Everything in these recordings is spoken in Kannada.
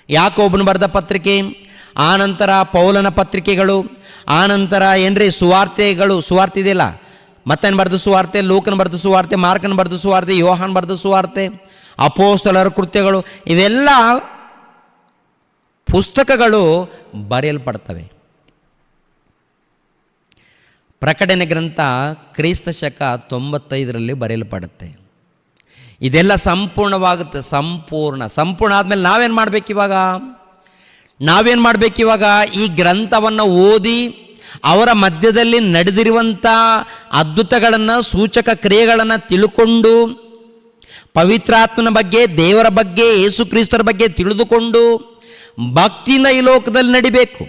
ಯಾಕೋಬನು ಬರೆದ ಪತ್ರಿಕೆ, ಆನಂತರ ಪೌಲನ ಪತ್ರಿಕೆಗಳು, ಆನಂತರ ಏನ್ರಿ ಸುವಾರ್ತೆಗಳು, ಸುವಾರ್ತೆ ಇದೆಯಲ್ಲ, ಮತ್ತೇನು ಬರೆದ ಸುವಾರ್ತೆ, ಲೂಕನ ಬರೆದ ಸುವಾರ್ತೆ, ಮಾರ್ಕನ ಬರೆದ ಸುವಾರ್ತೆ, ಯೋಹಾನ್ ಬರೆದ ಸುವಾರ್ತೆ, ಅಪೊಸ್ತಲರ ಕೃತ್ಯಗಳು, ಇವೆಲ್ಲ ಪುಸ್ತಕಗಳು ಬರೆಯಲ್ಪಡ್ತವೆ. ಪ್ರಕಟಣೆ ಗ್ರಂಥ ಕ್ರಿಸ್ತ ಶಕ 95ರಲ್ಲಿ ಬರೆಯಲ್ಪಡುತ್ತೆ. ಇದೆಲ್ಲ ಸಂಪೂರ್ಣವಾಗುತ್ತೆ. ಸಂಪೂರ್ಣ ಆದಮೇಲೆ ನಾವೇನು ಮಾಡಬೇಕಿವಾಗ? ಈ ಗ್ರಂಥವನ್ನು ಓದಿ ಅವರ ಮಧ್ಯದಲ್ಲಿ ನಡೆದಿರುವಂಥ ಅದ್ಭುತಗಳನ್ನು, ಸೂಚಕ ಕ್ರಿಯೆಗಳನ್ನು ತಿಳ್ಕೊಂಡು, ಪವಿತ್ರಾತ್ಮನ ಬಗ್ಗೆ, ದೇವರ ಬಗ್ಗೆ, ಯೇಸು ಕ್ರಿಸ್ತರ ಬಗ್ಗೆ ತಿಳಿದುಕೊಂಡು ಭಕ್ತಿಯಿಂದ ಈ ಲೋಕದಲ್ಲಿ ನಡಿಬೇಕು.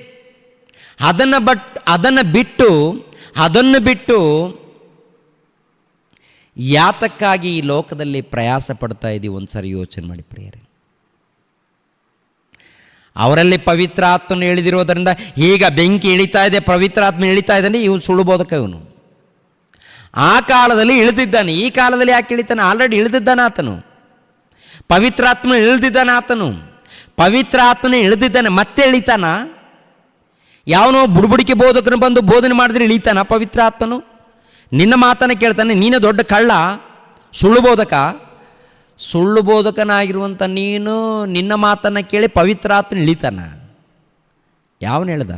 ಅದನ್ನು ಬಿಟ್ಟು ಯಾತಕ್ಕಾಗಿ ಈ ಲೋಕದಲ್ಲಿ ಪ್ರಯಾಸ ಪಡ್ತಾ ಇದ್ದೀವಿ ಒಂದ್ಸರಿ ಯೋಚನೆ ಮಾಡಿ ಪ್ರಿಯರೇ. ಅವರಲ್ಲಿ ಪವಿತ್ರಾತ್ಮನ ಇಳಿದಿರೋದರಿಂದ ಈಗ ಬೆಂಕಿ ಇಳಿತಾ ಇದೆ, ಪವಿತ್ರಾತ್ಮ ಇಳಿತಾ ಇದ್ದಾನೆ, ಇವನು ಸುಳ್ಳು ಬೋಧಕ. ಇವನು ಆ ಕಾಲದಲ್ಲಿ ಇಳಿದಿದ್ದಾನೆ, ಈ ಕಾಲದಲ್ಲಿ ಯಾಕೆ ಇಳಿತಾನೆ? ಆಲ್ರೆಡಿ ಇಳಿದಿದ್ದಾನೆ ಆತನು. ಪವಿತ್ರಾತ್ಮನ ಇಳಿದಿದ್ದಾನೆ, ಮತ್ತೆ ಇಳಿತಾನ? ಯಾವನೋ ಬುಡುಬುಡಿಕೆ ಬೋಧಕನು ಬಂದು ಬೋಧನೆ ಮಾಡಿದ್ರೆ ಇಳಿತಾನ ಪವಿತ್ರಾತ್ಮನು? ನಿನ್ನ ಮಾತನ್ನು ಕೇಳ್ತಾನೆ, ನೀನು ದೊಡ್ಡ ಕಳ್ಳ, ಸುಳ್ಳು ಬೋಧಕನಾಗಿರುವಂಥ ನೀನು ನಿನ್ನ ಮಾತನ್ನು ಕೇಳಿ ಪವಿತ್ರಾತ್ಮನ ಇಳಿತಾನ? ಯಾವನು ಹೇಳ್ದ?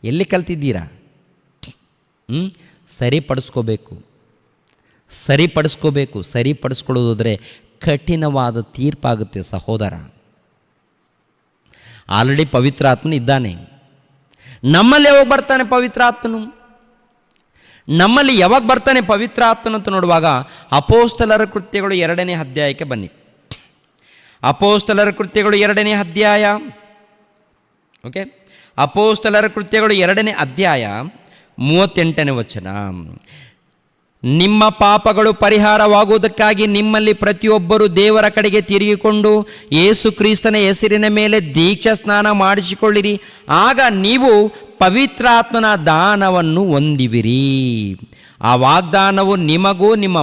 ಎಲ್ಲಿ ಕಲ್ತಿದ್ದೀರಾ? ಸರಿಪಡಿಸ್ಕೊಳ್ಳೋದಾದರೆ ಕಠಿಣವಾದ ತೀರ್ಪಾಗುತ್ತೆ ಸಹೋದರ. ಆಲ್ರೆಡಿ ಪವಿತ್ರಾತ್ಮನ ಇದ್ದಾನೆ. ನಮ್ಮಲ್ಲಿ ಯಾವಾಗ ಬರ್ತಾನೆ ಪವಿತ್ರಾತ್ಮನು? ನಮ್ಮಲ್ಲಿ ಯಾವಾಗ ಬರ್ತಾನೆ ಪವಿತ್ರಾತ್ಮನು ಅಂತ ನೋಡುವಾಗ ಅಪೊಸ್ತಲರ ಕೃತ್ಯಗಳು 2ನೇ ಅಧ್ಯಾಯಕ್ಕೆ ಬನ್ನಿ. ಅಪೊಸ್ತಲರ ಕೃತ್ಯಗಳು 2ನೇ ಅಧ್ಯಾಯ. ಓಕೆ, ಅಪೊಸ್ತಲರ ಕೃತ್ಯಗಳು 2ನೇ ಅಧ್ಯಾಯ 38ನೇ ವಚನ. ನಿಮ್ಮ ಪಾಪಗಳು ಪರಿಹಾರವಾಗುವುದಕ್ಕಾಗಿ ನಿಮ್ಮಲ್ಲಿ ಪ್ರತಿಯೊಬ್ಬರು ದೇವರ ಕಡೆಗೆ ತಿರುಗಿಕೊಂಡು ಯೇಸು ಕ್ರಿಸ್ತನ ಹೆಸರಿನ ಮೇಲೆ ದೀಕ್ಷಾ ಸ್ನಾನ ಮಾಡಿಸಿಕೊಳ್ಳಿರಿ, ಆಗ ನೀವು ಪವಿತ್ರಾತ್ಮನ ದಾನವನ್ನು ಹೊಂದಿವಿರಿ. ಆ ವಾಗ್ದಾನವು ನಿಮಗೂ ನಿಮ್ಮ